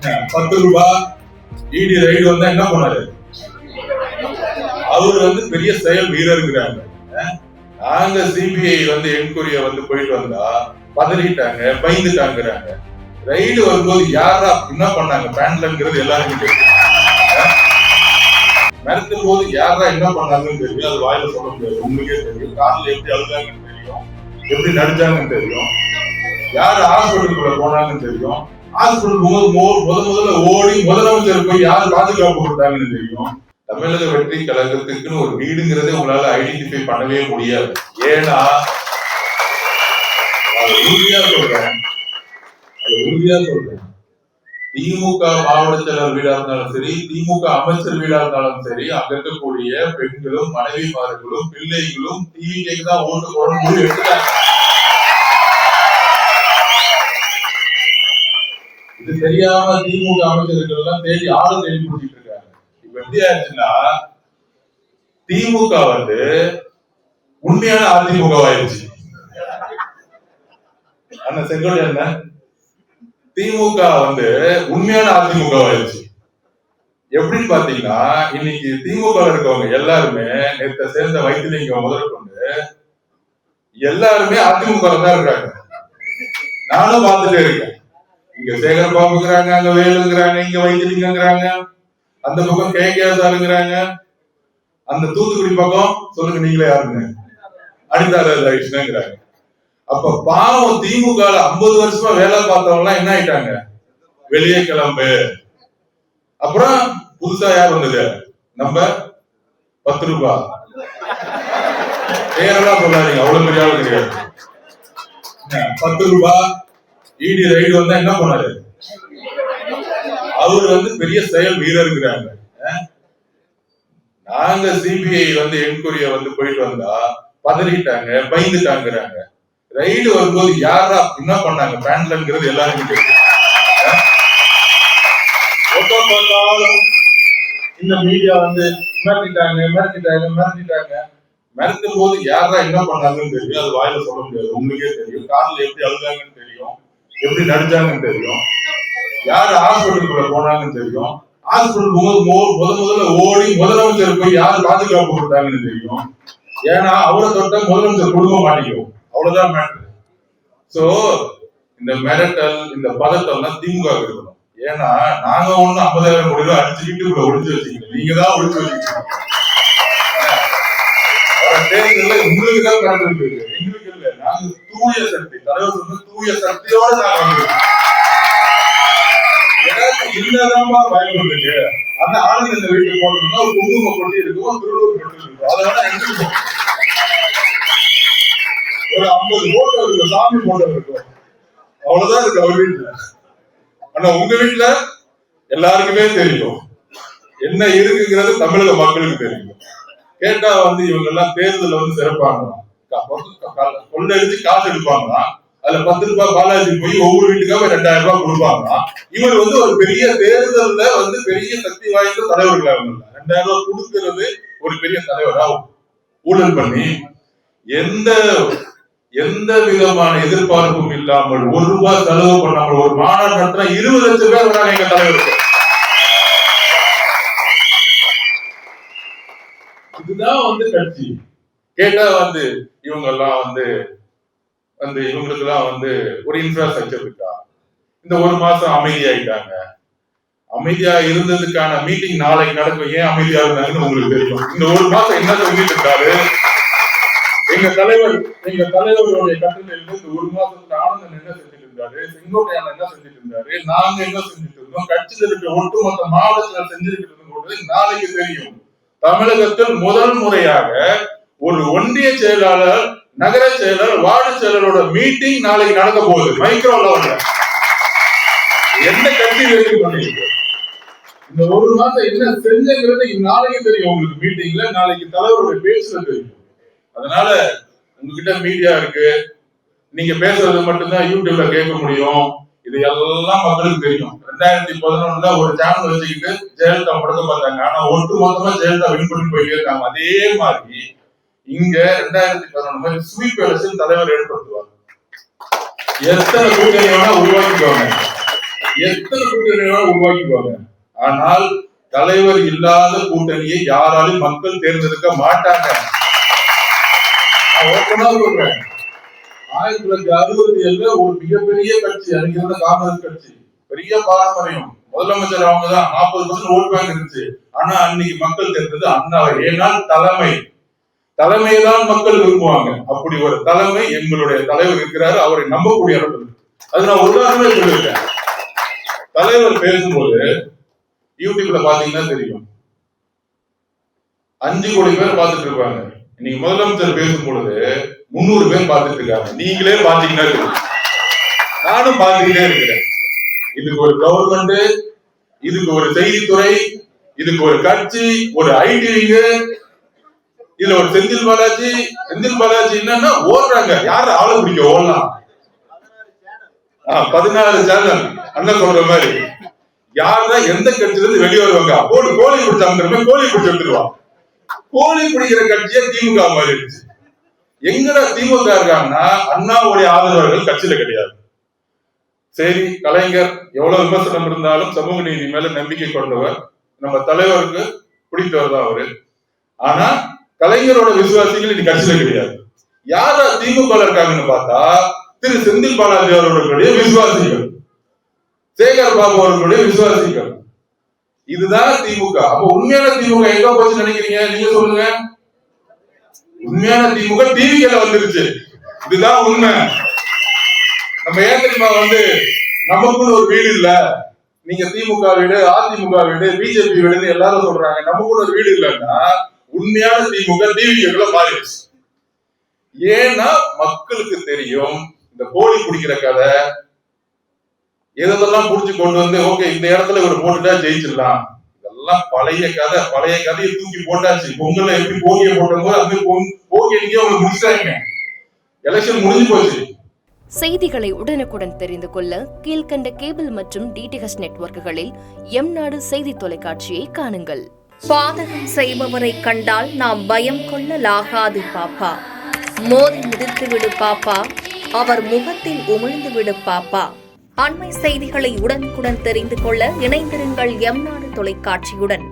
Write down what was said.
10 ரூபாய் இடி ரைடு வந்தா என்ன பண்ணாரு? அவர் பெரிய செயல் வீரருங்கிறாங்க. நாங்க சிபிஐ என்கொயரிய போயிட்டு வந்தா பதறிட்டாங்க, பயந்துட்டாங்கிறாங்க. ரைடு வரும்போது யாரா என்ன பண்ணாங்க பேண்ட்லங்கிறது எல்லாருக்கும் தெரியும். மிரட்டும் போது யாரா என்ன பண்ணாங்கன்னு தெரியும். அது வாயில சொல்ல முடியாது, உங்களுக்கே தெரியும். கார்ல எப்படி அழுதாங்கன்னு தெரியும், எப்படி நடிச்சாங்கன்னு தெரியும், யாரு ஹாஸ்பிட்டலுக்குள்ள போனாங்கன்னு தெரியும். ஹாஸ்பிட்டல் முதல்ல ஓடி முதலமைச்சர் போய் யாரு பாதுகாப்பு கொடுத்தாங்கன்னு தெரியும். தமிழக வெற்றி கழகத்துக்குன்னு ஒரு வீடுங்கிறதே உங்களால ஐடென்டிஃபை பண்ணவே முடியாது. ஏன்னா உறுதியா சொல்றேன், திமுக மாவட்ட செயலர் வீடா இருந்தாலும் சரி, திமுக அமைச்சர் வீடா இருந்தாலும் சரி, அங்க இருக்கக்கூடிய பெண்களும் மனைவிமார்களும் பிள்ளைகளும் டிவிக்கு தான் ஓட்டு போடணும் முடிவு எடுத்துட்டாங்க. இது தெரியாம திமுக அமைச்சர்கள் எல்லாம் தேடி ஆளு தேடி பிடிச்சிட்டு இருக்காங்க. இப்ப எப்படி ஆயிடுச்சுன்னா திமுக உண்மையான அதிமுக ஆயிடுச்சு. அண்ணா செங்கோட்டை என்ன திமுக உண்மையான அதிமுக ஆயிடுச்சு. எப்படின்னு பாத்தீங்கன்னா இன்னைக்கு திமுக இருக்கவங்க எல்லாருமே நேற்று சேர்ந்த வைத்திலிங்கம் முதல் கொண்டு எல்லாருமே அதிமுக தான் இருக்காங்க. நானும் பார்த்துட்டே இருக்கேன். இங்க சேகர் பாபுங்கிறாங்க, அங்க வேலுங்கிறாங்க, இங்க வைத்திலிங்கிறாங்க, அந்த பக்கம் கேகேஆருங்கிறாங்க, அந்த தூத்துக்குடி பக்கம் சொல்லுங்க நீங்களே யாருங்க அனிதா கிருஷ்ணங்கிறாங்க. அப்ப பாவம் திமுக 50 வருஷமா வேலை பார்த்தவங்க எல்லாம் என்ன ஆயிட்டாங்க, வெளியே கிளம்பு. அப்புறம் புதுசா யார் வந்தது, நம்ம 10 ரூபாய் பேரெல்லாம் சொல்லாதீங்க, அவ்வளவு பெரிய ஆளு கிடையாது. 10 ரூபாய் இடி ரைடு வந்தா என்ன பண்ணாரு? அவர் பெரிய செயல் வீரருங்கிறாங்க. நாங்க சிபிஐ என்கொயரிய போயிட்டு வந்தா பதறிட்டாங்க, பயந்துட்டாங்கிறாங்க. ரைடு வரும்போது யாரா என்ன பண்ணாங்க பேண்ட்லங்கிறது எல்லாருக்கும் தெரியும். இந்த மீடியா மிரட்டிட்டாங்க. மிரட்டும் போது யாரா என்ன பண்ணாங்கன்னு தெரியும். அது வாயில சொல்ல முடியாது, உங்களுக்கே தெரியும். கார்ல எப்படி அழுதாங்கன்னு தெரியும், எப்படி நடிச்சாங்கன்னு தெரியும், யாரு ஹாஸ்பிட்டலுக்குள்ள போனாங்கன்னு தெரியும். ஹாஸ்பிட்டல் முதல்ல ஓடி முதலமைச்சர் போய் யாரு பாதுகாப்பு கொடுத்தாங்கன்னு தெரியும். ஏன்னா அவரை தொட்ட முதலமைச்சர் குடும்ப மாட்டேங்கும், அவ்வளவுதான் மேட்டர். சோ இந்த மிரட்டல், இந்த பதட்டம் தான் திமுக இருக்கணும். ஏன்னா நாங்க 50,000 கோடி ரூபாய் அடிச்சு வீட்டுக்குள்ள ஒழிச்சு வச்சுக்கணும், நீங்க தான் ஒழிச்சு வச்சுக்கணும். தேர்தல் உங்களுக்கு தான் மிரட்டல் இருக்கு, எங்களுக்கு இல்ல. நாங்க தூய சக்தி, தலைவர் தூய சக்தியோட நாங்க இல்லதான்பா பயன்படுத்துங்க. அந்த ஆளுங்க இந்த வீட்டுக்கு போனோம்னா ஒரு குங்கும கொட்டி இருக்கும், திருவள்ளூர் கொட்டி இருக்கும், அதனால எடுத்துக்கணும். ஒரு 50 போட்டோ இருக்கும், சாமி போட்டோ இருக்கும், அவ்வளவுதான் இருக்கு அவர் வீட்டுல. ஆனா உங்க வீட்டுல எல்லாருக்குமே தெரியும் என்ன இருக்குங்கிறது தமிழக மக்களுக்கு தெரியும். கேட்டா இவங்க எல்லாம் தேர்தல் சிறப்பாங்க, கொள்ளடிச்சு காசு எடுப்பாங்க. அதுல 10 ரூபாய் பாலாஜி போய் ஒவ்வொரு வீட்டுக்காக 2000 ரூபாய் கொடுப்பாங்க. இவர் ஒரு பெரிய தேர்தல்ல பெரிய சக்தி வாய்ந்த தலைவர்களா 2000 ரூபாய் கொடுக்கிறது ஒரு பெரிய தலைவரா ஊழல் பண்ணி எந்த விதமான எதிர்பார்ப்பும் இல்லாமல் 1 ரூபாய் செலவு பண்ணாமல் ஒரு மாநாடு நடத்தினா 20 லட்சம் பேர் வராங்க எங்க தலைவருக்கு. இதுதான் கட்சி. கேட்டா இவங்க எல்லாம் இவங்களுக்கு எல்லாம் ஒரு இன்ஃப்ராஸ்ட்ரக்சர் இருக்கா? இந்த 1 மாசம் அமைதியாயிட்டாங்க. அமைதியா இருந்ததுக்கான மீட்டிங் நாளைக்கு நடக்கும். ஏன் அமைதியா இருந்தாங்கன்னு உங்களுக்கு தெரியும். இந்த 1 மாசம் என்ன சொல்லிட்டு இருக்காரு எங்க தலைவருடைய கட்டளையிலிருந்து இந்த 1 மாசத்துல ஆனந்தன் என்ன செஞ்சுட்டு இருந்தாரு, செங்கோட்டையான் என்ன செஞ்சுட்டு இருந்தாரு, நாங்க என்ன செஞ்சுட்டு இருந்தோம், கட்சியில் இருக்கிற ஒட்டுமொத்த மாவட்டத்தில் செஞ்சுட்டு இருந்தது நாளைக்கு தெரியும். தமிழகத்தில் முதல் முறையாக ஒரு ஒன்றிய செயலாளர், நகர செயலர், வார்டு செயலரோட மீட்டிங் நாளைக்கு நடக்க போகுது மைக்ரோ லெவல்ல. என்ன கட்சி வெற்றி பண்ணிருக்கு, இந்த 1 மாசம் என்ன செஞ்சங்கிறது நாளைக்கு தெரியும் உங்களுக்கு. மீட்டிங்ல நாளைக்கு தலைவருடைய பேச்சுல தெரியும். அதனால உங்ககிட்ட மீடியா இருக்கு, நீங்க பேசுறது மட்டும்தான் யூடியூப்ல கேட்க முடியும். இது எல்லாம் மக்களுக்கு தெரியும். 2011 ஒரு சேனல் வச்சுக்கிட்டு ஜெயலலிதா படத்தை பார்த்தாங்க. ஆனா ஒட்டு மொத்தமா ஜெயலலிதா வின் பண்ணி போயிட்டே இருக்காங்க. அதே மாதிரி இங்க 2011 ஸ்வீப் எலெக்ஷன் தலைவர் ஏற்படுத்துவாங்க. எத்தனை கூட்டணி வேணா உருவாக்கிக்குவாங்க, எத்தனை கூட்டணியை உருவாக்கிக்குவாங்க. ஆனால் தலைவர் இல்லாத கூட்டணியை யாராலும் மக்கள் தேர்ந்தெடுக்க மாட்டாங்க. நான் ஓப்பனா சொல்றேன். 1967 ஒரு மிகப்பெரிய கட்சி அன்னைக்கு காங்கிரஸ் கட்சி, பெரிய பாரம்பரியம், முதலமைச்சர் அவங்கதான், 40% ஓட்டு பேங்க் இருந்துச்சு. ஆனா அன்னைக்கு மக்கள் தேர்ந்தது அண்ணாவை. ஏனால் தலைமைதான் மக்கள் விரும்புவாங்க. அப்படி ஒரு தலைமை எங்களுடைய தலைவர் இருக்கிறாரு. அவரை நம்பக்கூடிய இடத்துல அது நான் உதாரணமே சொல்லியிருக்கேன். தலைவர் பேசும்போது யூடியூப்ல பாத்தீங்கன்னா தெரியும், 5 கோடி பேர் பார்த்துட்டு இருப்பாங்க. இன்னைக்கு முதலமைச்சர் பேசும் பொழுது 300 பேர் பார்த்துட்டு இருக்காங்க. நீங்களே பாத்தீங்கன்னா தெரியும், நானும் பார்த்துக்கிட்டே இருக்கிறேன். இதுக்கு ஒரு கவர்மெண்ட், இதுக்கு ஒரு செய்தித்துறை, இதுக்கு ஒரு கட்சி, ஒரு ஐடி, இதுல ஒரு செந்தில் பாலாஜி என்னன்னா ஓடுறாங்க. யார ஆளு பிடிக்க ஓடலாம். 16 சேனல் அண்ணன் சொல்ற மாதிரி யாருதான் எந்த கட்சியில இருந்து வெளியே வருவாங்க. கோழி பிடிச்சாங்க, கோழி பிடிச்சு எடுத்துருவான். கோழி பிடிக்கிற கட்சியா திமுக மாதிரி இருந்துச்சு. எங்கடா திமுக இருக்காங்கன்னா அண்ணாவுடைய ஆதரவாளர்கள் கட்சியில கிடையாது. சரி, கலைஞர் எவ்வளவு விமர்சனம் இருந்தாலும் சமூக நீதி மேல நம்பிக்கை கொண்டவர், நம்ம தலைவருக்கு பிடித்தவர் தான் அவரு. ஆனா கலைஞரோட விசுவாசிகள் இன்னைக்கு கட்சியில கிடையாது. யாரா திமுக இருக்காங்கன்னு பார்த்தா திரு செந்தில் பாலாஜி அவர்களுடைய விசுவாசிகள், சேகர் பாபு அவர்களுடைய விசுவாசிகள். இதுதான் திமுக. அப்ப உண்மையான திமுக எங்க போச்சு நினைக்கிறீங்க? நீங்க சொல்லுங்க. உண்மையான திமுக டிவில வந்துருச்சு. இதுதான் உண்மை. நம்ம ஏன் தெரியுமா நமக்குன்னு ஒரு வீடு இல்ல, நீங்க திமுக வீடு, அதிமுக வீடு, பிஜேபி வீடுன்னு எல்லாரும் சொல்றாங்க. நமக்குன்னு ஒரு வீடு இல்லைன்னா உண்மையான திமுக டிவிக்குள்ள மாறிடுச்சு. ஏன்னா மக்களுக்கு தெரியும் இந்த கோழி பிடிக்கிற கதை எதெல்லாம் புடிச்சு கொண்டு ஓகே இந்த இடத்துல ஒரு போட்டுட்டா ஜெயிச்சிடலாம். இதெல்லாம் பழைய கதையை தூக்கி போட்டாச்சு. பொங்கல்ல எப்படி போகிய போட்டோமோ அது போகிய முடிச்சாங்க. எலெக்ஷன் முடிஞ்சு போச்சு. செய்திகளை உடனுக்குடன் தெரிந்து கொள்ள கீழ்கண்ட கேபிள் மற்றும் டிடிஹெச் நெட்வொர்க்குகளில் எம்நாடு செய்தி தொலைக்காட்சியை காணுங்கள். பாதகம் செய்பவரை கண்டால் நாம் பயம் கொள்ளலாகாது பாப்பா. மோதி மிதித்து விடு பாப்பா, அவர் முகத்தில் உமிழ்ந்து விடு பாப்பா. அண்மை செய்திகளை உடனுக்குடன் தெரிந்து கொள்ள இணைந்திருங்கள் எம்நாடு தொலைக்காட்சியுடன்.